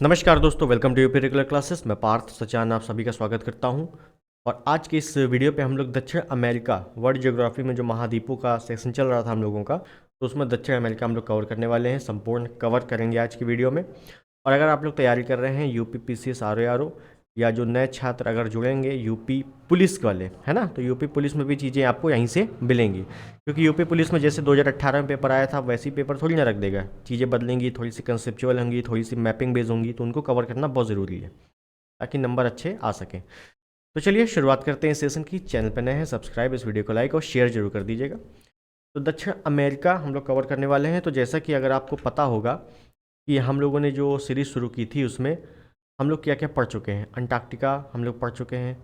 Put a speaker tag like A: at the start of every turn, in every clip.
A: नमस्कार दोस्तों, welcome to UP regular classes. मैं पार्थ सचान आप सभी का स्वागत करता हूं। और आज के इस वीडियो पे हम लोग दक्षिण अमेरिका वर्ल्ड ज्योग्राफी में जो महाद्वीपों का सेक्शन चल रहा था हम लोगों का, तो उसमें दक्षिण अमेरिका हम लोग कवर करने वाले हैं, संपूर्ण कवर करेंगे आज की वीडियो में। और अगर आप लोग तैयारी कर रहे हैं यूपी पीसीएस आरओ या जो नए छात्र अगर जुड़ेंगे यूपी पुलिस वाले, है ना, तो यूपी पुलिस में भी चीज़ें आपको यहीं से मिलेंगी। क्योंकि यूपी पुलिस में जैसे 2018 में पेपर आया था वैसे ही पेपर थोड़ी ना रख देगा, चीज़ें बदलेंगी, थोड़ी सी कंसेप्चुअल होंगी, थोड़ी सी मैपिंग बेस होंगी, तो उनको कवर करना बहुत ज़रूरी है ताकि नंबर अच्छे आ सकें। तो चलिए शुरुआत करते हैं इस सेशन की। चैनल पर नए हैं सब्सक्राइब, इस वीडियो को लाइक और शेयर जरूर कर दीजिएगा। तो दक्षिण अमेरिका हम लोग कवर करने वाले हैं। तो जैसा कि अगर आपको पता होगा कि हम लोगों ने जो सीरीज़ शुरू की थी उसमें हम लोग क्या क्या पढ़ चुके हैं। अंटार्कटिका हम लोग पढ़ चुके हैं,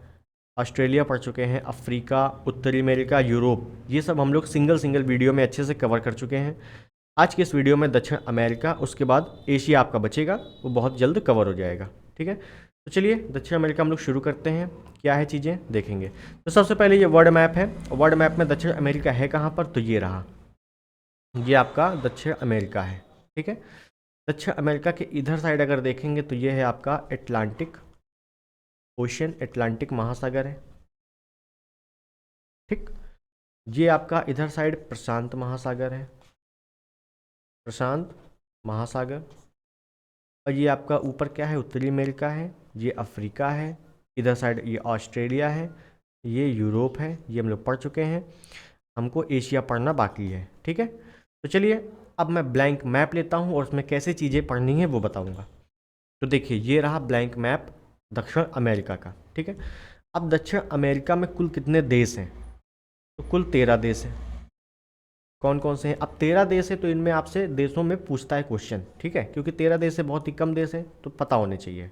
A: ऑस्ट्रेलिया पढ़ चुके हैं, अफ्रीका, उत्तरी अमेरिका, यूरोप, ये सब हम लोग सिंगल सिंगल वीडियो में अच्छे से कवर कर चुके हैं। आज के इस वीडियो में दक्षिण अमेरिका, उसके बाद एशिया आपका बचेगा, वो बहुत जल्द कवर हो जाएगा। ठीक है, तो चलिए दक्षिण अमेरिका हम लोग शुरू करते हैं, क्या है चीज़ें देखेंगे। तो सबसे पहले ये वर्ल्ड मैप है। वर्ल्ड मैप में दक्षिण अमेरिका है कहाँ पर, तो ये रहा, ये आपका दक्षिण अमेरिका है। ठीक है, दक्षिण अमेरिका के इधर साइड अगर देखेंगे तो ये है आपका अटलांटिक ओशन, अटलांटिक महासागर है। ठीक, ये आपका इधर साइड प्रशांत महासागर है, प्रशांत महासागर। और ये आपका ऊपर क्या है, उत्तरी अमेरिका है, ये अफ्रीका है, इधर साइड ये ऑस्ट्रेलिया है, ये यूरोप है, ये हम लोग पढ़ चुके हैं। हमको एशिया पढ़ना बाकी है। ठीक है, तो चलिए अब मैं ब्लैंक मैप लेता हूँ और उसमें कैसे चीज़ें पढ़नी है वो बताऊँगा। तो देखिए ये रहा ब्लैंक मैप दक्षिण अमेरिका का। ठीक है, अब दक्षिण अमेरिका में कुल कितने देश हैं, तो कुल 13 देश हैं। कौन कौन से हैं, अब 13 देश है तो इनमें आपसे देशों में पूछता है क्वेश्चन। ठीक है, क्योंकि 13 देश है, बहुत ही कम देश है, तो पता होने चाहिए।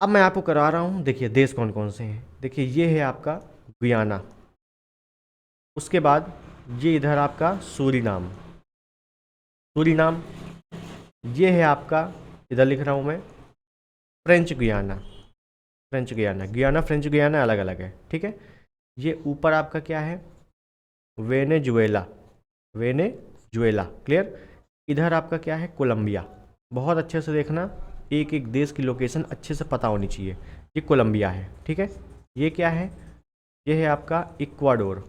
A: अब मैं आपको करवा रहा हूँ, देखिए देश कौन कौन से हैं। देखिए ये है आपका गुयाना, उसके बाद ये इधर आपका सूरीनाम, सूरीनाम, ये है आपका, इधर लिख रहा हूँ मैं, French Guiana, French Guiana, Guyana French Guiana अलग अलग है। ठीक है, ये ऊपर आपका क्या है, वेनेजुएला, वेनेजुएला, क्लियर। इधर आपका क्या है, कोलंबिया। बहुत अच्छे से देखना, एक एक देश की लोकेशन अच्छे से पता होनी चाहिए। ये कोलंबिया है। ठीक है, ये क्या है, ये है आपका इक्वाडोर,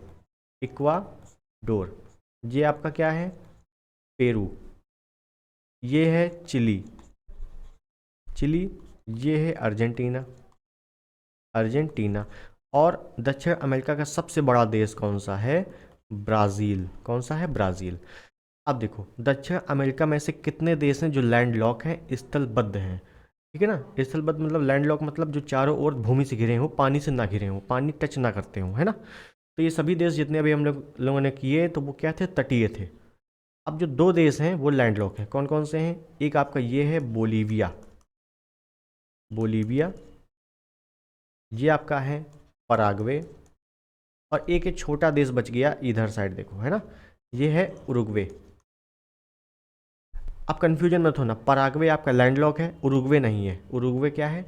A: इक्वाडोर। ये आपका क्या है, पेरू। ये है चिली, चिली। ये है अर्जेंटीना, अर्जेंटीना। और दक्षिण अमेरिका का सबसे बड़ा देश कौन सा है, ब्राज़ील। कौन सा है, ब्राज़ील। अब देखो दक्षिण अमेरिका में से कितने देश हैं जो लैंड लॉक हैं, स्थलबद्ध हैं। ठीक है ना, स्थलबद्ध मतलब लैंड लॉक मतलब जो चारों ओर भूमि से घिरे हों, पानी से ना घिरे हों, पानी टच ना करते हों, है ना। तो ये सभी देश जितने अभी हम लोगों ने किए तो वो क्या थे, तटीय थे। अब जो दो देश हैं वो लैंड लॉक हैं, कौन कौन से हैं, एक आपका ये है बोलीविया, बोलीविया, ये आपका है पराग्वे, और एक छोटा देश बच गया इधर साइड देखो, है ना, ये है उरुग्वे। अब कंफ्यूजन मत होना, पराग्वे आपका लैंडलॉक है, उरुग्वे नहीं है। उरुग्वे क्या है,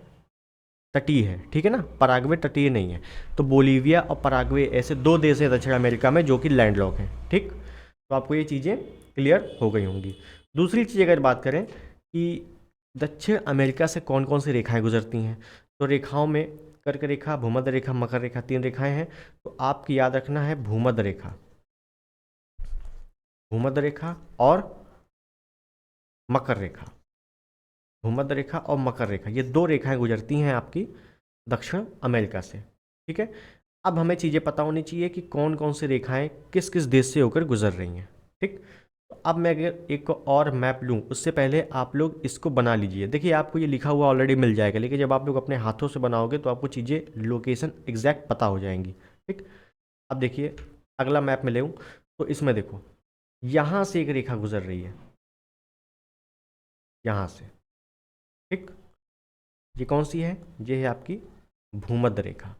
A: तटीय है। ठीक है ना, पराग्वे तटीय नहीं है। तो बोलीविया और पराग्वे ऐसे दो देश हैं दक्षिण अमेरिका में जो कि लैंडलॉक हैं। ठीक, तो आपको ये चीज़ें क्लियर हो गई होंगी। दूसरी चीज़ अगर बात करें कि दक्षिण अमेरिका से कौन कौन सी रेखाएं गुजरती हैं, तो रेखाओं में कर्क रेखा, भूमध्य रेखा, मकर रेखा, 3 रेखाएं हैं। तो आपकी याद रखना है भूमध्य रेखा, भूमध्य रेखा और मकर रेखा, भूमध्य रेखा और मकर रेखा, ये 2 रेखाएं गुजरती हैं आपकी दक्षिण अमेरिका से। ठीक है, अब हमें चीज़ें पता होनी चाहिए कि कौन कौन सी रेखाएं किस किस देश से होकर गुजर रही हैं। ठीक, तो अब मैं अगर एक और मैप लूँ उससे पहले आप लोग इसको बना लीजिए। देखिए आपको ये लिखा हुआ ऑलरेडी मिल जाएगा, लेकिन जब आप लोग अपने हाथों से बनाओगे तो आपको चीज़ें लोकेशन एग्जैक्ट पता हो जाएंगी। ठीक, अब देखिए अगला मैप में लूँ तो इसमें देखो यहाँ से एक रेखा गुजर रही है, यहाँ से। ठीक, ये कौन सी है, ये है आपकी भूमध्य रेखा,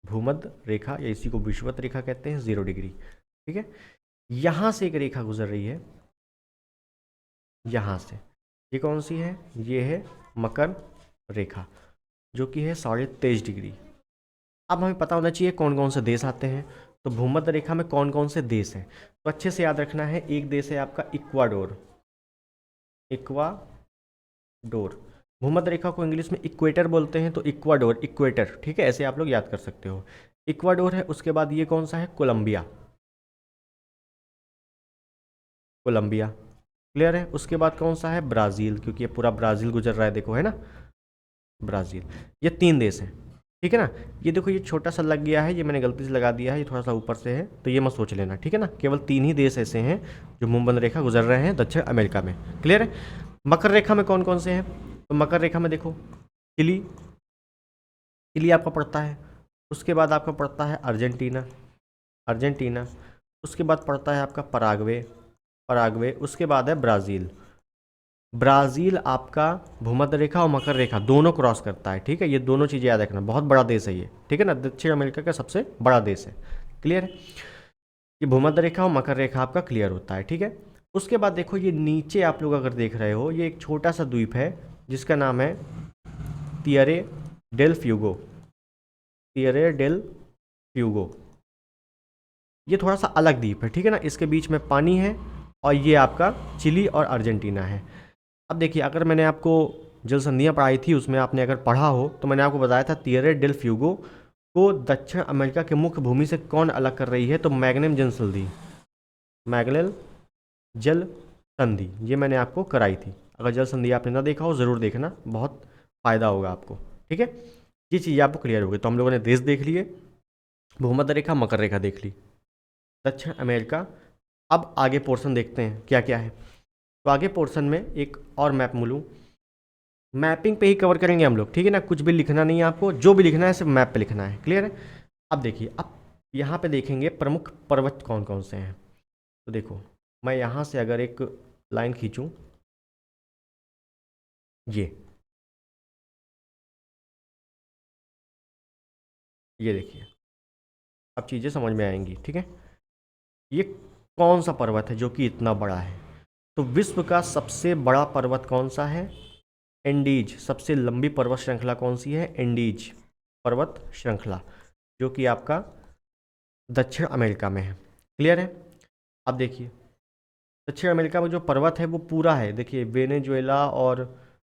A: भूमध्य रेखा, या इसी को विषुवत रेखा कहते हैं, 0 डिग्री। ठीक है, यहाँ से एक रेखा गुजर रही है, यहाँ से। ये कौन सी है, ये है मकर रेखा, जो कि है 23.5 डिग्री। अब हमें पता होना चाहिए कौन कौन से देश आते हैं। तो भूमध्य रेखा में कौन कौन से देश हैं, तो अच्छे से याद रखना है। एक देश है आपका इक्वाडोर, इक्वाडोर, डोर। भूमध्य रेखा को इंग्लिश में इक्वेटर बोलते हैं, तो इक्वाडोर, इक्वेटर, ठीक है, ऐसे आप लोग याद कर सकते हो। इक्वाडोर है। उसके बाद ये कौन सा है? कोलंबिया, कोलंबिया, क्लियर है। उसके बाद कौन सा है? ब्राज़ील, क्योंकि ये पूरा ब्राज़ील गुजर रहा है, देखो, है ना, ब्राज़ील। ये 3 देश हैं, ठीक है ना। ये देखो, ये छोटा सा लग गया है, ये मैंने गलती से लगा दिया है, ये थोड़ा सा ऊपर से है, तो ये मत सोच लेना, ठीक है ना। केवल 3 ही देश ऐसे हैं जो भूमध्य रेखा गुजर रहे हैं दक्षिण अमेरिका में, क्लियर है। मकर रेखा में कौन कौन से हैं? तो मकर रेखा में देखो, चिली, चिली आपका पड़ता है। उसके बाद आपका पड़ता है अर्जेंटीना, अर्जेंटीना। उसके बाद पड़ता है आपका पराग्वे, पराग्वे। उसके बाद है ब्राज़ील, ब्राज़ील आपका भूमध्य रेखा और मकर रेखा दोनों क्रॉस करता है, ठीक है। ये दोनों चीज़ें याद रखना, बहुत बड़ा देश है ये, ठीक है ना, दक्षिण अमेरिका का सबसे बड़ा देश है, क्लियर है। ये भूमध्य रेखा और मकर रेखा आपका क्लियर होता है, ठीक है। उसके बाद देखो, ये नीचे आप लोग अगर देख रहे हो, ये एक छोटा सा द्वीप है जिसका नाम है तियरे डेल फ्यूगो, तियरे डेल फ्यूगो। ये थोड़ा सा अलग द्वीप है, ठीक है ना, इसके बीच में पानी है, और ये आपका चिली और अर्जेंटीना है। अब देखिए, अगर मैंने आपको जल संधियाँ पढ़ाई थी, उसमें आपने अगर पढ़ा हो तो मैंने आपको बताया था तियरे डेल फ्यूगो को दक्षिण अमेरिका के मुख्य भूमि से कौन अलग कर रही है? तो मैग्नेम जल संधि, मैग्लेल जल संधि, ये मैंने आपको कराई थी। अगर जल संधि आपने ना देखा हो, ज़रूर देखना, बहुत फ़ायदा होगा आपको, ठीक है। ये चीज़ आपको क्लियर होगी। तो हम लोगों ने देश देख लिए, भूमध्य रेखा, मकर रेखा देख ली, दक्षिण अमेरिका। अब आगे पोर्शन देखते हैं क्या क्या है। तो आगे पोर्शन में एक और मैप मिलूँ, मैपिंग पे ही कवर करेंगे हम लोग, ठीक है ना। कुछ भी लिखना नहीं है आपको, जो भी लिखना है सिर्फ मैप पे लिखना है, क्लियर है। अब देखिए, अब यहाँ पे देखेंगे प्रमुख पर्वत कौन कौन से हैं। तो देखो, मैं यहाँ से अगर एक लाइन खींचूँ, ये देखिए, अब चीज़ें समझ में आएंगी, ठीक है। ये कौन सा पर्वत है जो कि इतना बड़ा है? तो विश्व का सबसे बड़ा पर्वत कौन सा है? एंडीज। सबसे लंबी पर्वत श्रृंखला कौन सी है? एंडीज पर्वत श्रृंखला, जो कि आपका दक्षिण अमेरिका में है, क्लियर है। अब देखिए, दक्षिण अमेरिका में जो पर्वत है वो पूरा है, देखिए, वेनेजुएला और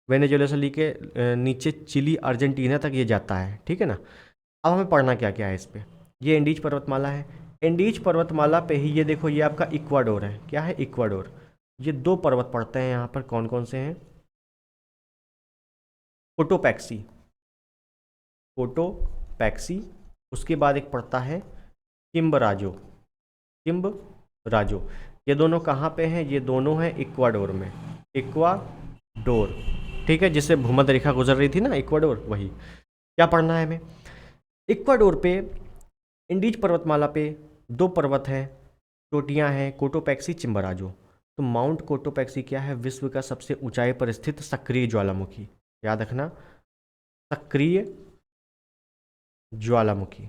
A: वेनेजुएला से लेके नीचे चिली, अर्जेंटीना तक ये जाता है, ठीक है ना। अब हमें पढ़ना क्या क्या है इस पे। ये एंडीज पर्वतमाला है, एंडीज पर्वतमाला पे ही ये देखो, ये आपका इक्वाडोर है। क्या है? इक्वाडोर। ये 2 पर्वत पड़ते हैं यहाँ पर, कौन कौन से हैं? Cotopaxi, Cotopaxi. उसके बाद एक पड़ता है चिम्बराजो, चिम्बराजो। ये दोनों कहाँ पे हैं? ये दोनों हैं इक्वाडोर में, इक्वाडोर, ठीक है, जिससे भूमध्य रेखा गुजर रही थी ना, इक्वाडोर, वही। क्या पढ़ना है हमें? इक्वाडोर पे, इंडीज पर्वतमाला पे 2 पर्वत हैं, चोटियाँ हैं, कोटोपैक्सी, चिम्बराजो। तो माउंट कोटोपैक्सी क्या है? विश्व का सबसे ऊंचाई पर स्थित सक्रिय ज्वालामुखी, याद रखना, सक्रिय ज्वालामुखी।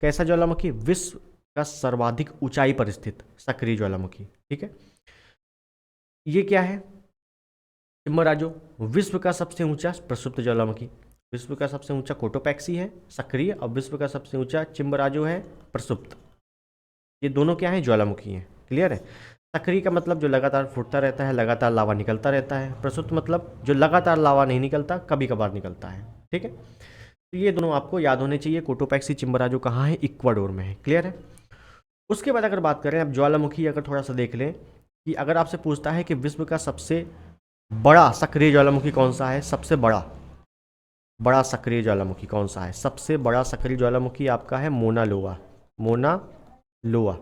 A: कैसा ज्वालामुखी? विश्व का सर्वाधिक ऊंचाई पर स्थित सक्रिय ज्वालामुखी, ठीक है। ये क्या है? चिम्बराजो, विश्व का सबसे ऊंचा प्रसुप्त ज्वालामुखी। विश्व का सबसे ऊंचा कोटोपैक्सी है सक्रिय, और विश्व का सबसे ऊंचा चिम्बराजो है प्रसुप्त। ये दोनों क्या है? ज्वालामुखी हैं, क्लियर है। सक्रिय का मतलब जो लगातार फूटता रहता है, लगातार लावा निकलता रहता है। प्रसुप्त मतलब जो लगातार लावा नहीं निकलता, कभी कभार निकलता है, ठीक है। तो ये दोनों आपको याद होने चाहिए। कोटोपैक्सी, चिम्बराजो कहाँ है? इक्वाडोर में है, क्लियर है। उसके बाद अगर बात करें अब ज्वालामुखी, अगर थोड़ा सा देख लें कि अगर आपसे पूछता है कि विश्व का सबसे बड़ा सक्रिय ज्वालामुखी कौन सा है, सबसे बड़ा बड़ा सक्रिय ज्वालामुखी कौन सा है? सबसे बड़ा सक्रिय ज्वालामुखी आपका है मोना लोआ, मोना लोआ।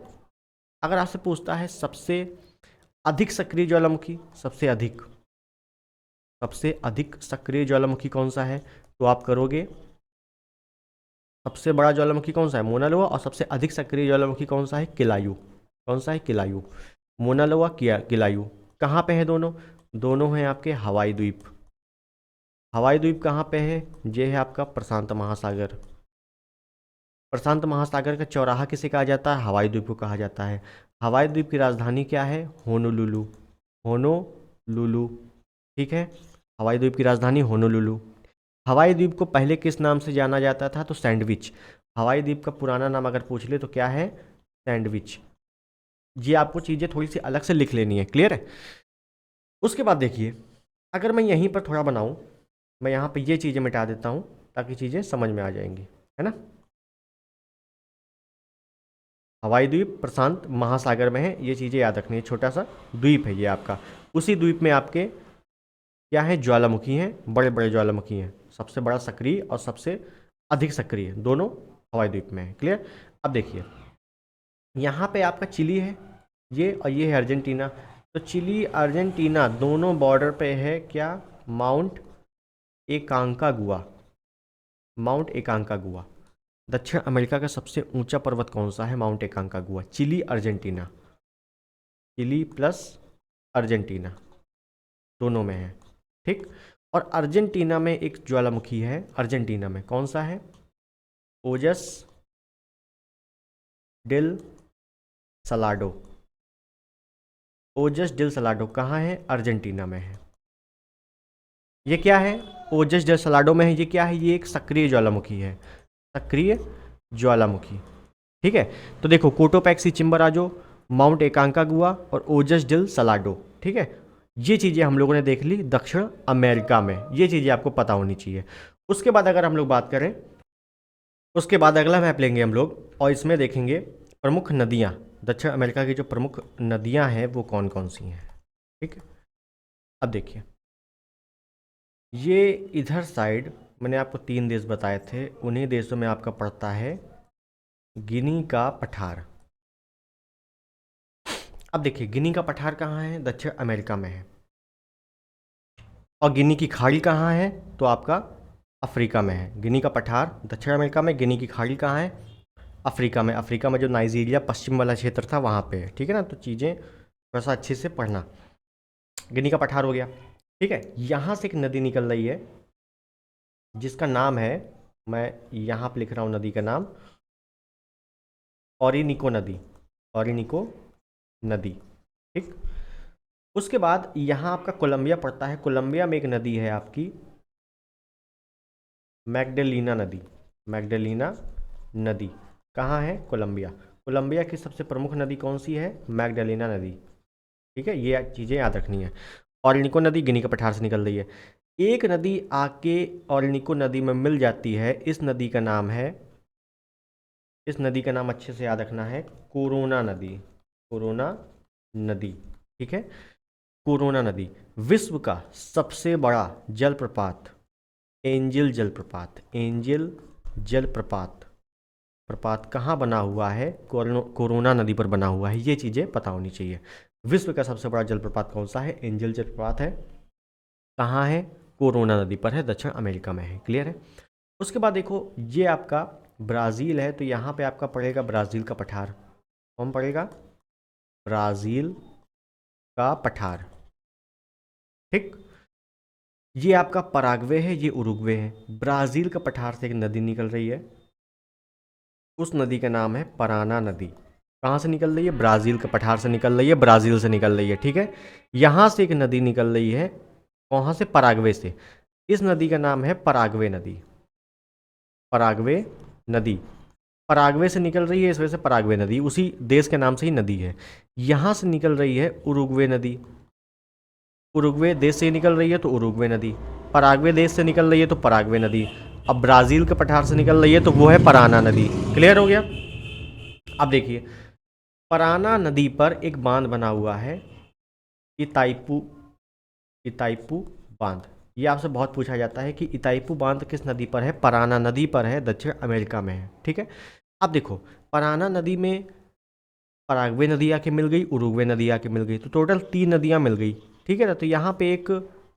A: अगर आपसे पूछता है सबसे अधिक सक्रिय ज्वालामुखी, सबसे अधिक सक्रिय ज्वालामुखी कौन सा है, तो आप करोगे सबसे बड़ा ज्वालामुखी कौन सा है? मोना लोआ। और सबसे अधिक सक्रिय ज्वालामुखी कौन सा है? किलायू। कौन सा है? किलायू। मोना लोआ, किलायू। कहाँ पे है दोनों? दोनों हैं आपके हवाई द्वीप। हवाई द्वीप कहाँ पे है? ये है आपका प्रशांत महासागर। प्रशांत महासागर का चौराहा किसे कहा जाता है? हवाई द्वीप को कहा जाता है। हवाई द्वीप की राजधानी क्या है? होनोलुलु, होनोलुलु, ठीक है। हवाई द्वीप की राजधानी होनोलुलु। हवाई द्वीप को पहले किस नाम से जाना जाता था? तो सैंडविच। हवाई द्वीप का पुराना नाम अगर पूछ ले तो क्या है? सैंडविच। ये आपको चीज़ें थोड़ी सी अलग से लिख लेनी है, क्लियर है। उसके बाद देखिए, अगर मैं यहीं पर थोड़ा बनाऊं, मैं यहाँ पे ये चीज़ें मिटा देता हूँ ताकि चीज़ें समझ में आ जाएंगी, है ना। हवाई द्वीप प्रशांत महासागर में है, ये चीज़ें याद रखनी है। छोटा सा द्वीप है ये आपका, उसी द्वीप में आपके क्या है, ज्वालामुखी हैं, बड़े बड़े ज्वालामुखी हैं। सबसे बड़ा सक्रिय और सबसे अधिक सक्रिय दोनों हवाई द्वीप में है। क्लियर। अब देखिए यहाँ पे आपका चिली है ये, और ये है अर्जेंटीना। तो चिली अर्जेंटीना दोनों बॉर्डर पे है क्या, माउंट एकांकागुआ। माउंट एकांकागुआ। दक्षिण अमेरिका का सबसे ऊंचा पर्वत कौन सा है, mount Aconcagua. Chile Argentina, Chile plus Argentina दोनों में है, ठीक। और अर्जेंटीना में एक ज्वालामुखी है, अर्जेंटीना में कौन सा है, ओजस डिल सलाडो। ओजस डिल सलाडो कहाँ है, अर्जेंटीना में है। ये क्या है, ओजस डिल सलाडो में है। ये क्या है, ये एक सक्रिय ज्वालामुखी है, सक्रिय ज्वालामुखी, ठीक है। तो देखो कोटोपैक्सी चिम्बराजो, माउंट एकांकागुआ और ओजस डिल सलाडो, ठीक है। ये चीज़ें हम लोगों ने देख ली दक्षिण अमेरिका में, ये चीज़ें आपको पता होनी चाहिए। उसके बाद अगर हम लोग बात करें, उसके बाद अगला मैप लेंगे हम लोग और इसमें देखेंगे प्रमुख नदियाँ। दक्षिण अमेरिका की जो प्रमुख नदियाँ हैं वो कौन कौन सी हैं, ठीक है। अब देखिए ये इधर साइड मैंने आपको 3 देश बताए थे, उन्हीं देशों में आपका पड़ता है गिनी का पठार। अब देखिए गिनी का पठार कहाँ है, दक्षिण अमेरिका में है। और गिनी की खाड़ी कहाँ है, तो आपका अफ्रीका में है। गिनी का पठार दक्षिण अमेरिका में, गिनी की खाड़ी कहाँ है, अफ्रीका में। अफ्रीका में जो नाइजीरिया पश्चिम वाला क्षेत्र था वहाँ पे है, ठीक है ना। तो चीज़ें थोड़ा सा अच्छे से पढ़ना। गिनी का पठार हो गया, ठीक है। यहाँ से एक नदी निकल रही है जिसका नाम है, मैं यहाँ पे लिख रहा हूँ नदी का नाम, ओरिनिको नदी, ओरिनिको नदी, ठीक। उसके बाद यहाँ आपका कोलंबिया पड़ता है, कोलंबिया में एक नदी है आपकी मैग्डेलिना नदी। मैग्डेलिना नदी कहाँ है, कोलंबिया। कोलंबिया की सबसे प्रमुख नदी कौन सी है, मैग्डेलिना नदी, ठीक है। ये चीज़ें याद रखनी है। ओरिनिको नदी गिनी के पठार से निकल रही है। एक नदी आके ओरिनिको नदी में मिल जाती है, इस नदी का नाम है, इस नदी का नाम अच्छे से याद रखना है, कोरोना नदी। कोरोना नदी, ठीक है। कोरोना नदी विश्व का सबसे बड़ा जलप्रपात, एंजल जलप्रपात। एंजल जलप्रपात, प्रपात कहाँ बना हुआ है, कोरोना नदी पर बना हुआ है। ये चीज़ें पता होनी चाहिए। विश्व का सबसे बड़ा जलप्रपात कौन सा है, एंजल जलप्रपात है। कहाँ है, कोरोना नदी पर है, दक्षिण अमेरिका में है। क्लियर है। उसके बाद देखो ये आपका ब्राज़ील है, तो यहाँ पे आपका पड़ेगा ब्राज़ील का पठार। कौन पड़ेगा, ब्राज़ील का पठार, ठीक। ये आपका पराग्वे है, ये उरुग्वे है। ब्राज़ील का पठार से एक नदी निकल रही है, उस नदी का नाम है पराना नदी। कहाँ से निकल रही है, ब्राज़ील के पठार से निकल रही है, ब्राज़ील से निकल रही है, ठीक है। यहाँ से एक नदी निकल रही है, वहाँ से, पराग्वे से। इस नदी का नाम है पराग्वे नदी। पराग्वे नदी, पराग्वे से निकल रही है, इस वजह से पराग्वे नदी, उसी देश के नाम से ही नदी है। यहाँ से निकल रही है उरुग्वे नदी, उरुग्वे देश से निकल रही है तो उरुग्वे नदी। पराग्वे देश से निकल रही है तो पराग्वे नदी। अब ब्राज़ील के पठार से निकल रही है तो वो है पराना नदी। क्लियर हो गया। अब देखिए पराना नदी पर एक बांध बना हुआ है, इताइपू, इताइपू बांध। ये आपसे बहुत पूछा जाता है कि इताइपू बांध किस नदी पर है, पराना नदी पर है, दक्षिण अमेरिका में है, ठीक है। अब देखो पराना नदी में पराग्वे नदी आके मिल गई, उरुग्वे नदी आके मिल गई, तो टोटल 3 नदियाँ मिल गई, ठीक है ना। तो यहाँ पे एक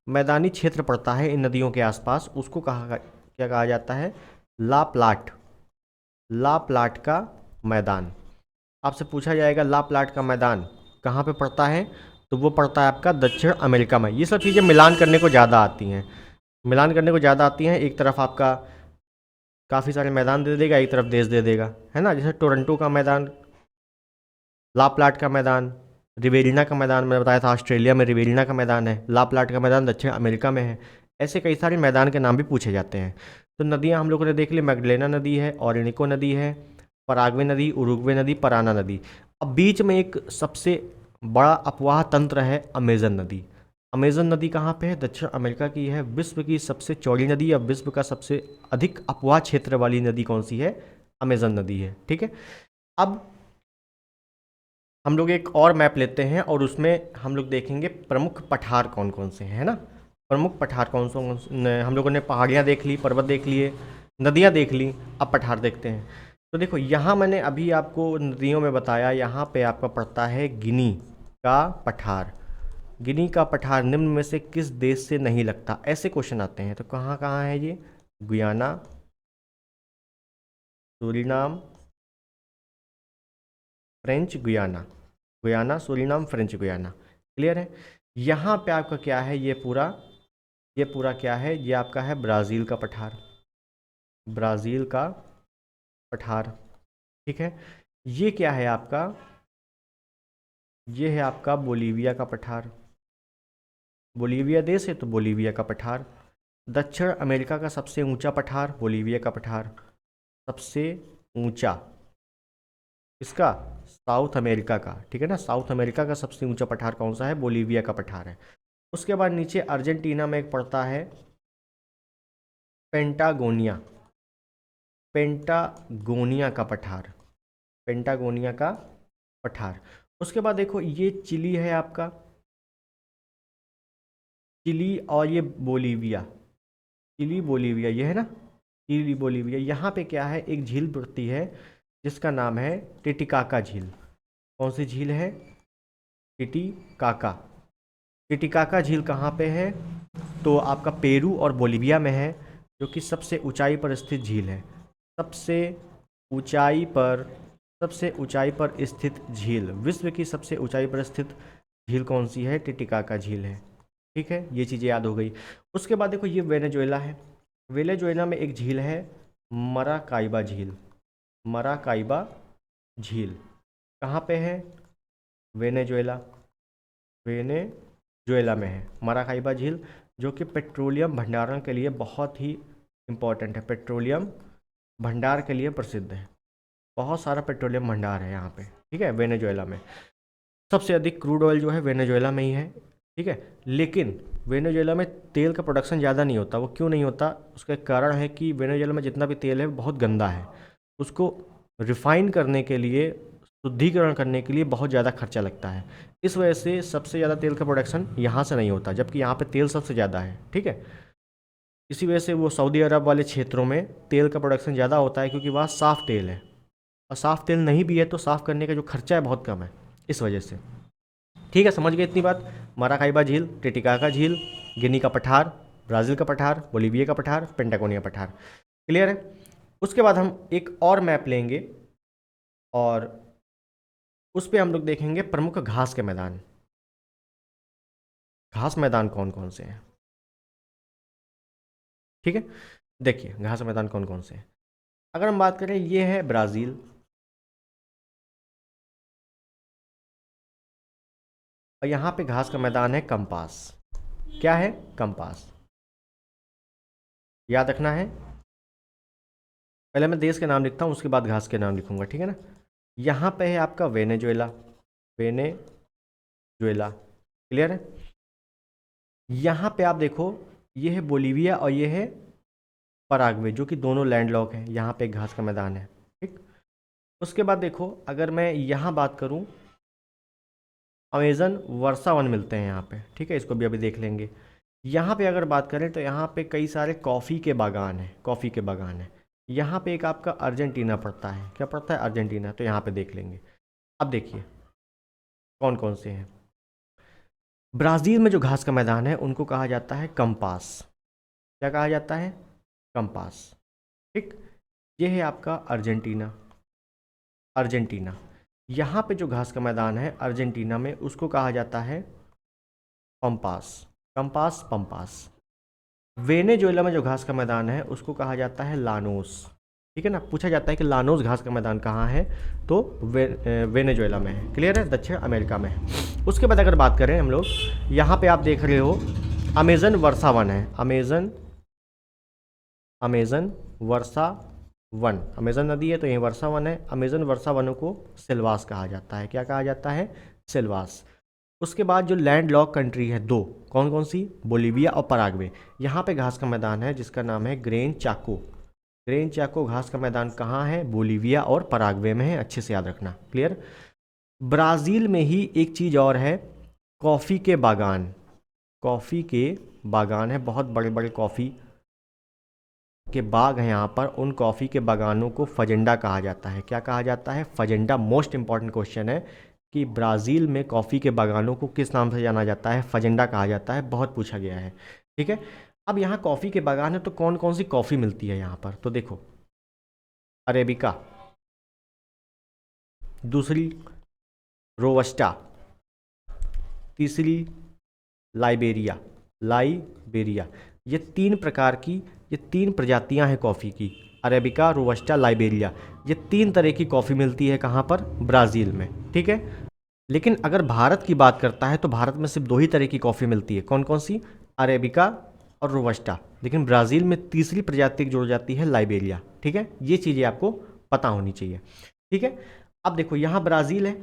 A: मैदानी क्षेत्र पड़ता है इन नदियों के आसपास, उसको क्या कहा जाता है, ला प्लाट। ला प्लाट का मैदान। आपसे पूछा जाएगा ला प्लाट का मैदान कहाँ पे पड़ता है, तो वो पड़ता है आपका दक्षिण अमेरिका में। ये सब चीज़ें मिलान करने को ज़्यादा आती हैं, मिलान करने को ज़्यादा आती हैं। एक तरफ आपका काफ़ी सारे मैदान दे देगा, एक तरफ देश दे देगा, है ना। जैसे टोरंटो का मैदान, ला प्लाट का मैदान, रिवेलिना का मैदान, मैंने बताया था ऑस्ट्रेलिया में रिवेलिना का मैदान है, ला प्लाट का मैदान दक्षिण अमेरिका में है। ऐसे कई सारे मैदान के नाम भी पूछे जाते हैं। तो नदियाँ हम लोगों ने देख ली, मैग्डलेना नदी है, ओरिनिको नदी है, पराग्वे नदी, उरुग्वे नदी, पराना नदी। अब बीच में एक सबसे बड़ा अपवाह तंत्र है, अमेजन नदी। अमेजन नदी कहाँ पे है? दक्षिण अमेरिका की है। विश्व की सबसे चौड़ी नदी या विश्व का सबसे अधिक अपवाह क्षेत्र वाली नदी कौन सी है? अमेजन नदी है। ठीक है, अब हम लोग एक और मैप लेते हैं और उसमें हम लोग देखेंगे प्रमुख पठार कौन कौन से हैं, है ना। प्रमुख पठार कौन से, हम लोगों ने पहाड़ियाँ देख ली, पर्वत देख लिए, नदियाँ देख ली, अब पठार देखते हैं। तो देखो यहाँ मैंने अभी आपको नदियों में बताया, यहाँ पे आपका पड़ता है गिनी का पठार। गिनी का पठार निम्न में से किस देश से नहीं लगता? ऐसे क्वेश्चन आते हैं। तो कहाँ कहाँ है ये? Guyana, Suriname, French Guiana. Guyana, Suriname, French Guiana. Clear है? यहाँ पे आपका क्या है? ये पूरा क्या है? ये आपका है ब्राज़ील का पठार। ब्राज़ील का पठार। ठीक है, ये क्या है आपका? ये है आपका बोलीविया का पठार। बोलीविया देश है तो बोलीविया का पठार। दक्षिण अमेरिका का सबसे ऊंचा पठार बोलीविया का पठार। सबसे ऊंचा इसका साउथ अमेरिका का, ठीक है ना, साउथ अमेरिका का सबसे ऊंचा पठार कौन सा है? बोलीविया का पठार है। उसके बाद नीचे अर्जेंटीना में एक पड़ता है पेंटागोनिया। पेंटागोनिया का पठार। पेंटागोनिया का पठार। उसके बाद देखो ये चिली है आपका, चिली, और ये बोलीविया। चिली बोलीविया ये है ना, चिली बोलीविया। यहाँ पे क्या है? एक झील पड़ती है जिसका नाम है टिटिकाका झील। कौन सी झील है? टिटिकाका। टिटिकाका झील कहाँ पे है? तो आपका पेरू और बोलीविया में है, जो कि सबसे ऊंचाई पर स्थित झील है। सबसे ऊंचाई पर, सबसे ऊंचाई पर स्थित झील, विश्व की सबसे ऊंचाई पर स्थित झील कौन सी है? टिटिकाका झील है। ठीक है, ये चीज़ें याद हो गई। उसके बाद देखो ये वेनेजुएला है। वेनेजुएला में एक झील है मराकाइबा झील। मराकाइबा झील कहाँ पे है? वेनेजुएला। वेनेजुएला में है मराकाइबा झील, जो कि पेट्रोलियम भंडारण के लिए बहुत ही इम्पोर्टेंट है। पेट्रोलियम भंडार के लिए प्रसिद्ध है। बहुत सारा पेट्रोलियम भंडार है यहाँ पे। ठीक है, वेनेजुएला में सबसे अधिक क्रूड ऑयल जो है वेनेजुएला में ही है। ठीक है, लेकिन वेनेजुएला में तेल का प्रोडक्शन ज़्यादा नहीं होता। वो क्यों नहीं होता? उसका कारण है कि वेनेजुएला में जितना भी तेल है बहुत गंदा है। उसको रिफाइन करने के लिए, शुद्धिकरण करने के लिए बहुत ज़्यादा खर्चा लगता है। इस वजह से सबसे ज़्यादा तेल का प्रोडक्शन यहाँ से नहीं होता, जबकि यहाँ पे तेल सबसे ज़्यादा है। ठीक है, इसी वजह से वो सऊदी अरब वाले क्षेत्रों में तेल का प्रोडक्शन ज़्यादा होता है, क्योंकि वहाँ साफ़ तेल है। और साफ़ तेल नहीं भी है तो साफ़ करने का जो खर्चा है बहुत कम है, इस वजह से। ठीक है, समझ गए इतनी बात। मराकाइबा झील, टिटिकाका झील, गिनी का पठार, ब्राज़ील का पठार, बोलीविया का पठार, पेंटागोनिया पठार। क्लियर है? उसके बाद हम एक और मैप लेंगे और उस पर हम लोग देखेंगे प्रमुख घास के मैदान। घास मैदान कौन कौन से हैं? ठीक है, देखिए घास मैदान कौन कौन से हैं। अगर हम बात करें, ये है ब्राज़ील, और यहाँ पे घास का मैदान है कंपास। क्या है? कंपास। याद रखना है। पहले मैं देश के नाम लिखता हूँ, उसके बाद घास के नाम लिखूंगा। ठीक है ना। यहाँ पे है आपका वेनेजुएला। वेनेजुएला। क्लियर है? यहाँ पे आप देखो, ये है बोलीविया और ये है पराग्वे, जो कि दोनों लैंडलॉक हैं। यहाँ पे घास का मैदान है। ठीक, उसके बाद देखो, अगर मैं यहाँ बात करूँ, अमेज़न वर्षा वन मिलते हैं यहाँ पे। ठीक है, इसको भी अभी देख लेंगे। यहाँ पे अगर बात करें तो यहाँ पे कई सारे कॉफ़ी के बागान हैं। कॉफ़ी के बागान हैं। यहाँ पे एक आपका अर्जेंटीना पड़ता है। क्या पड़ता है? अर्जेंटीना। तो यहाँ पे देख लेंगे। अब देखिए कौन कौन से हैं। ब्राज़ील में जो घास का मैदान है उनको कहा जाता है कंपास। क्या कहा जाता है? कंपास। ठीक, ये है आपका अर्जेंटीना। अर्जेंटीना, यहाँ पे जो घास का मैदान है अर्जेंटीना में, उसको कहा जाता है पंपास। Compass, pampas. वेनेजुएला में जो घास का मैदान है उसको कहा जाता है लानोस। ठीक है ना, पूछा जाता है कि लानोस घास का मैदान कहाँ है, तो वेनेजुएला में है। क्लियर है? दक्षिण अमेरिका में है। उसके बाद अगर बात करें हम लोग, यहाँ पे आप देख रहे हो अमेज़न वर्षा वन है। अमेज़न वर्षा वन, अमेज़न नदी है तो यही वर्षा वन है। अमेज़न वर्षा वनों को सिल्वास कहा जाता है। क्या कहा जाता है? सिल्वास। उसके बाद जो लैंड लॉक कंट्री है, दो कौन कौन सी? बोलीविया और पराग्वे। यहाँ पे घास का मैदान है जिसका नाम है ग्रेन चाको। ग्रेन चाको घास का मैदान कहाँ है? बोलीविया और पराग्वे में है, अच्छे से याद रखना। क्लियर? ब्राज़ील में ही एक चीज़ और है, कॉफ़ी के बागान। कॉफ़ी के बागान है, बहुत बड़े बड़े कॉफ़ी के बाग हैं यहाँ पर। उन कॉफ़ी के बागानों को फजेंडा कहा जाता है। क्या कहा जाता है? फजेंडा। मोस्ट इंपॉर्टेंट क्वेश्चन है कि ब्राज़ील में कॉफ़ी के बागानों को किस नाम से जाना जाता है? फजेंडा कहा जाता है, बहुत पूछा गया है। ठीक है, अब यहाँ कॉफ़ी के बागान है तो कौन कौन सी कॉफ़ी मिलती है यहाँ पर? तो देखो, अरेबिका, दूसरी रोबस्टा, तीसरी लाइबेरिया। लाइबेरिया, ये तीन प्रकार की, ये तीन प्रजातियां हैं कॉफ़ी की, अरेबिका, रोबस्टा, लाइबेरिया। ये तीन तरह की कॉफ़ी मिलती है कहाँ पर? ब्राज़ील में। ठीक है, लेकिन अगर भारत की बात करता है तो भारत में सिर्फ दो ही तरह की कॉफ़ी मिलती है। कौन कौन सी? अरेबिका और रोबस्टा। लेकिन ब्राज़ील में तीसरी प्रजाति जुड़ जाती है, लाइबेरिया। ठीक है, ये चीज़ें आपको पता होनी चाहिए। ठीक है, अब देखो यहाँ ब्राज़ील है,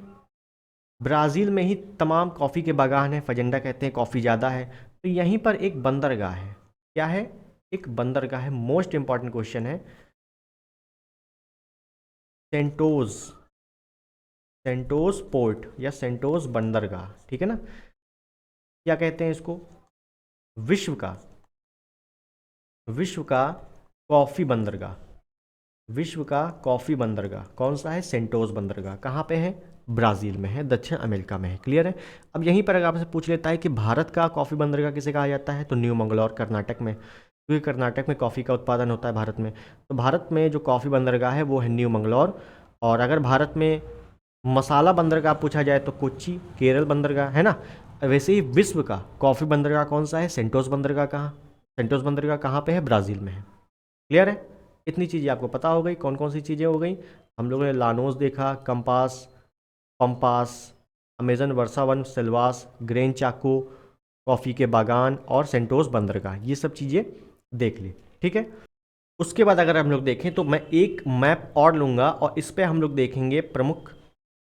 A: ब्राज़ील में ही तमाम कॉफ़ी के बागान हैं, फजेंडा कहते हैं, कॉफ़ी ज़्यादा है। तो यहीं पर एक बंदरगाह है। क्या है? एक बंदरगाह है। मोस्ट इंपॉर्टेंट क्वेश्चन है, सेंटोस, सेंटोस पोर्ट या सेंटोस बंदरगाह। ठीक है ना? क्या कहते हैं इसको? विश्व का, विश्व का कॉफ़ी बंदरगाह। विश्व का कॉफ़ी बंदरगाह कौन सा है? सेंटोस बंदरगाह। कहाँ पे है? ब्राज़ील में है, दक्षिण अमेरिका में है। क्लियर है? अब यहीं पर अगर आपसे पूछ लेता है कि भारत का कॉफ़ी बंदरगाह किसे कहा जाता है, तो न्यू मंगलौर, कर्नाटक में, क्योंकि कर्नाटक में कॉफ़ी का उत्पादन होता है भारत में। तो भारत में जो कॉफ़ी बंदरगाह है वो है न्यू मंगलौर। और अगर भारत में मसाला बंदरगाह पूछा जाए तो कोच्चि, केरल बंदरगाह, है ना? वैसे ही विश्व का कॉफ़ी बंदरगाह कौन सा है? सेंटोस बंदरगाह। कहाँ? सेंटोस बंदरगाह कहाँ पे है? ब्राज़ील में है। क्लियर है? इतनी चीज़ें आपको पता हो गई। कौन कौन सी चीज़ें हो गई? हम लोगों ने लानोस देखा, कंपास, पंपास, अमेजन वर्षावन, सिल्वास, ग्रेन चाको, कॉफ़ी के बागान और सेंटोस बंदरगाह, ये सब चीज़ें देख ली। ठीक है, उसके बाद अगर हम लोग देखें तो मैं एक मैप और लूँगा और इस पर हम लोग देखेंगे प्रमुख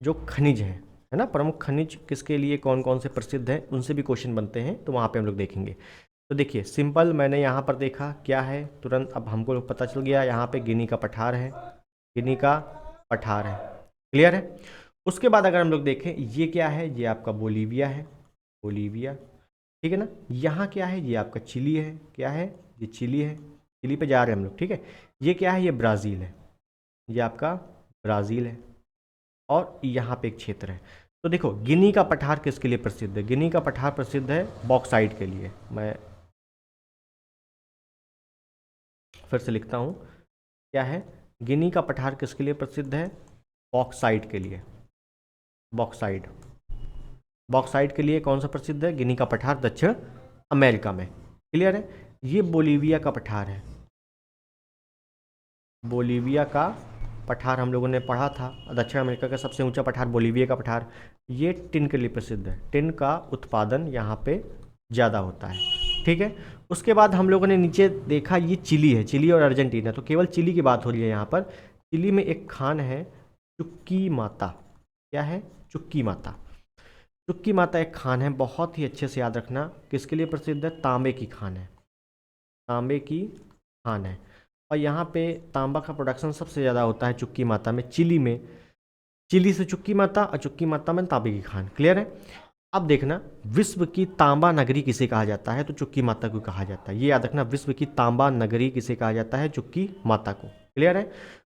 A: जो खनिज हैं, है ना? प्रमुख खनिज किसके लिए कौन कौन से प्रसिद्ध हैं, उनसे भी क्वेश्चन बनते हैं, तो वहाँ पे हम लोग देखेंगे। तो देखिए, सिंपल, मैंने यहाँ पर देखा क्या है, तुरंत अब हमको पता चल गया, यहाँ पे गिनी का पठार है, गिनी का पठार है। क्लियर है? उसके बाद अगर हम लोग देखें, ये क्या है? ये आपका बोलीविया है, बोलीविया। ठीक है ना? यहाँ क्या है? ये आपका चिली है। क्या है? ये चिली है, चिली पे जा रहे हैं हम लोग। ठीक है, ये क्या है? ये ब्राज़ील है, ये आपका ब्राज़ील है। और यहाँ पे एक क्षेत्र है। तो देखो, गिनी का पठार किसके लिए प्रसिद्ध है? गिनी का पठार प्रसिद्ध है बॉक्साइट के लिए। मैं फिर से लिखता हूँ, क्या है? गिनी का पठार किसके लिए प्रसिद्ध है? बॉक्साइट के लिए। बॉक्साइट, बॉक्साइट के लिए कौन सा प्रसिद्ध है? गिनी का पठार, दक्षिण अमेरिका में। क्लियर है? ये बोलीविया का पठार है, बोलीविया का पठार हम लोगों ने पढ़ा था, दक्षिण अमेरिका का सबसे ऊंचा पठार बोलीविया का पठार। ये टिन के लिए प्रसिद्ध है, टिन का उत्पादन यहाँ पे ज़्यादा होता है। ठीक है, उसके बाद हम लोगों ने नीचे देखा, ये चिली है, चिली और अर्जेंटीना। तो केवल चिली की बात हो रही है यहाँ पर। चिली में एक खान है चुक्की माता। क्या है? चुक्की माता। चुक्की माता एक खान है, बहुत ही अच्छे से याद रखना। किसके लिए प्रसिद्ध है? तांबे की खान है, तांबे की खान है। और यहाँ पे तांबा का प्रोडक्शन सबसे ज़्यादा होता है चुक्की माता में, चिली में। चिली से चुक्की माता और चुक्की माता में तांबे की खान। क्लियर है? अब देखना, विश्व की तांबा नगरी किसे कहा जाता है? तो चुक्की माता को कहा जाता है। ये याद रखना, विश्व की तांबा नगरी किसे कहा जाता है? चुक्की माता को। क्लियर है?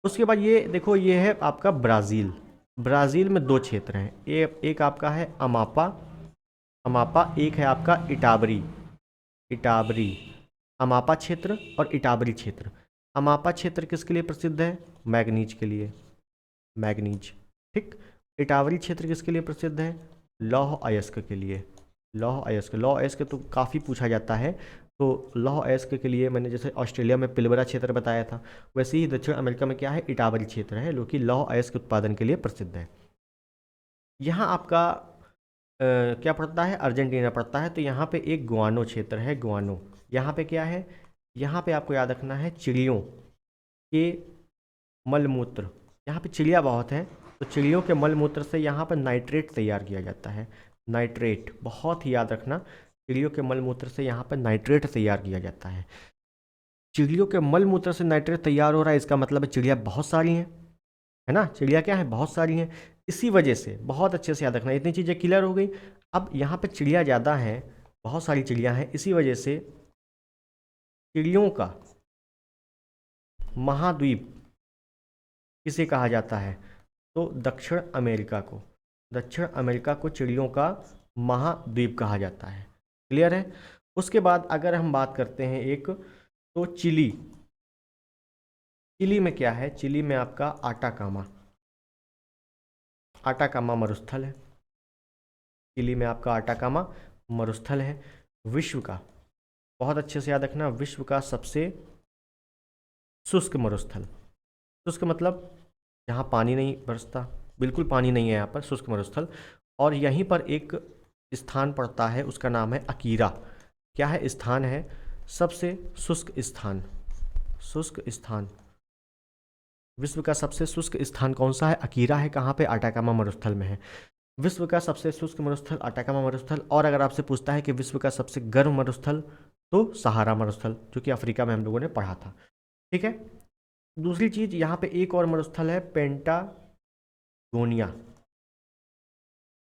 A: उसके बाद ये देखो, ये है आपका ब्राज़ील। ब्राज़ील में दो क्षेत्र हैं, एक आपका है अमापा, अमापा, एक है आपका इटाबरी, इटाबरी। अमापा क्षेत्र और इटाबरी क्षेत्र। अमापा क्षेत्र किसके लिए प्रसिद्ध है? मैग्नीज के लिए, मैग्नीज। ठीक। इटावरी क्षेत्र किसके लिए प्रसिद्ध है? लौह अयस्क के लिए, लौह अयस्क। लौह अयस्क तो काफ़ी पूछा जाता है, तो लौह अयस्क के लिए मैंने जैसे ऑस्ट्रेलिया में पिलबरा क्षेत्र बताया था, वैसे ही दक्षिण अमेरिका में क्या है? इटावरी क्षेत्र है, जो कि लौह अयस्क उत्पादन के लिए प्रसिद्ध है। यहाँ आपका क्या पड़ता है? अर्जेंटीना पड़ता है। तो यहाँ पे एक गुआनो क्षेत्र है, गुआनो। यहाँ पे क्या है? यहाँ पे आपको याद रखना है चिड़ियों के मलमूत्र। यहाँ पे चिड़िया बहुत है, तो चिड़ियों के मलमूत्र से यहाँ पर नाइट्रेट तैयार किया जाता है। नाइट्रेट बहुत ही याद रखना, चिड़ियों के मल मूत्र से यहाँ पर नाइट्रेट तैयार किया जाता है। चिड़ियों के मल मूत्र से नाइट्रेट तैयार हो रहा है, इसका मतलब है चिड़िया बहुत सारी हैं, है ना। चिड़िया क्या है, बहुत सारी हैं। इसी वजह से बहुत अच्छे से याद रखना, इतनी चीज़ें क्लियर हो गई। अब यहाँ पे चिड़िया ज़्यादा हैं, बहुत सारी चिड़िया हैं, इसी वजह से चिड़ियों का महाद्वीप किसे कहा जाता है, तो दक्षिण अमेरिका को, दक्षिण अमेरिका को चिड़ियों का महाद्वीप कहा जाता है। क्लियर है। उसके बाद अगर हम बात करते हैं एक, तो चिली, चिली में क्या है, चिली में आपका आटाकामा, आटाकामा मरुस्थल है। चिली में आपका आटाकामा मरुस्थल है। विश्व का, बहुत अच्छे से याद रखना, विश्व का सबसे शुष्क मरुस्थल, शुष्क मतलब जहाँ पानी नहीं बरसता, बिल्कुल पानी नहीं है यहाँ पर, शुष्क मरुस्थल। और यहीं पर एक स्थान पड़ता है, उसका नाम है अकीरा। क्या है, स्थान है, सबसे शुष्क स्थान, शुष्क स्थान। विश्व का सबसे शुष्क स्थान कौन सा है, अकीरा है। कहाँ पे, आटाकामा मरुस्थल में है। विश्व का सबसे शुष्क मरुस्थल आटाकामा मरुस्थल। और अगर आपसे पूछता है कि विश्व का सबसे गर्म मरुस्थल, तो सहारा मरुस्थल, जो कि अफ्रीका में हम लोगों ने पढ़ा था। ठीक है। दूसरी चीज, यहाँ पे एक और मरुस्थल है, पेंटागोनिया,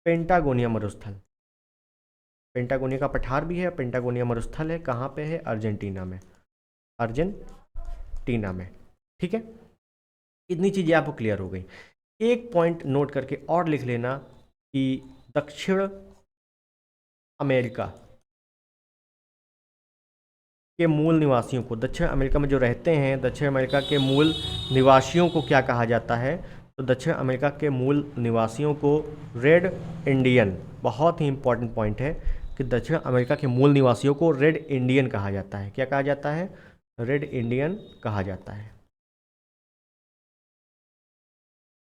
A: पेंटागोनिया मरुस्थल। पेंटागोनिया का पठार भी है, पेंटागोनिया मरुस्थल है। कहाँ पे है, अर्जेंटीना में, अर्जेंटीना में। ठीक है। इतनी चीज़ें आपको क्लियर हो गई। एक पॉइंट नोट करके और लिख लेना कि दक्षिण अमेरिका के मूल निवासियों को, दक्षिण अमेरिका में जो रहते हैं, दक्षिण अमेरिका के मूल निवासियों को क्या कहा जाता है, तो दक्षिण अमेरिका के मूल निवासियों को रेड इंडियन, बहुत ही इंपॉर्टेंट पॉइंट है कि दक्षिण अमेरिका के मूल निवासियों को रेड इंडियन कहा जाता है। क्या कहा जाता है, रेड इंडियन कहा जाता है।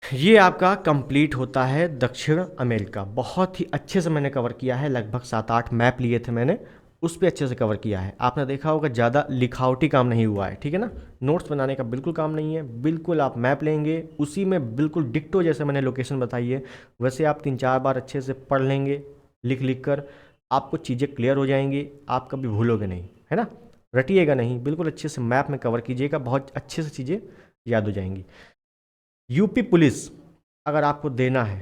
A: ये आपका कंप्लीट होता है दक्षिण अमेरिका। बहुत ही अच्छे से मैंने कवर किया है, लगभग 7-8 मैप लिए थे मैंने, उस पर अच्छे से कवर किया है। आपने देखा होगा ज़्यादा लिखावटी काम नहीं हुआ है, ठीक है ना। नोट्स बनाने का बिल्कुल काम नहीं है, बिल्कुल आप मैप लेंगे, उसी में बिल्कुल डिक्टो जैसे मैंने लोकेशन बताई है वैसे आप 3-4 बार अच्छे से पढ़ लेंगे, लिख लिख कर आपको चीज़ें क्लियर हो जाएंगी, आप कभी भूलोगे नहीं, है ना। रटिएगा नहीं, बिल्कुल अच्छे से मैप में कवर कीजिएगा, बहुत अच्छे से चीज़ें याद हो जाएंगी। यूपी पुलिस अगर आपको देना है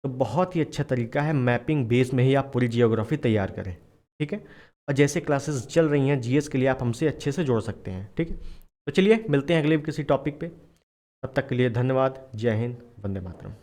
A: तो बहुत ही अच्छा तरीका है, मैपिंग बेस में ही आप पूरी जियोग्राफी तैयार करें। ठीक है। और जैसे क्लासेस चल रही हैं जीएस के लिए, आप हमसे अच्छे से जोड़ सकते हैं। ठीक है। तो चलिए मिलते हैं अगले किसी टॉपिक पे, तब तक के लिए धन्यवाद। जय हिंद, वंदे मातरम।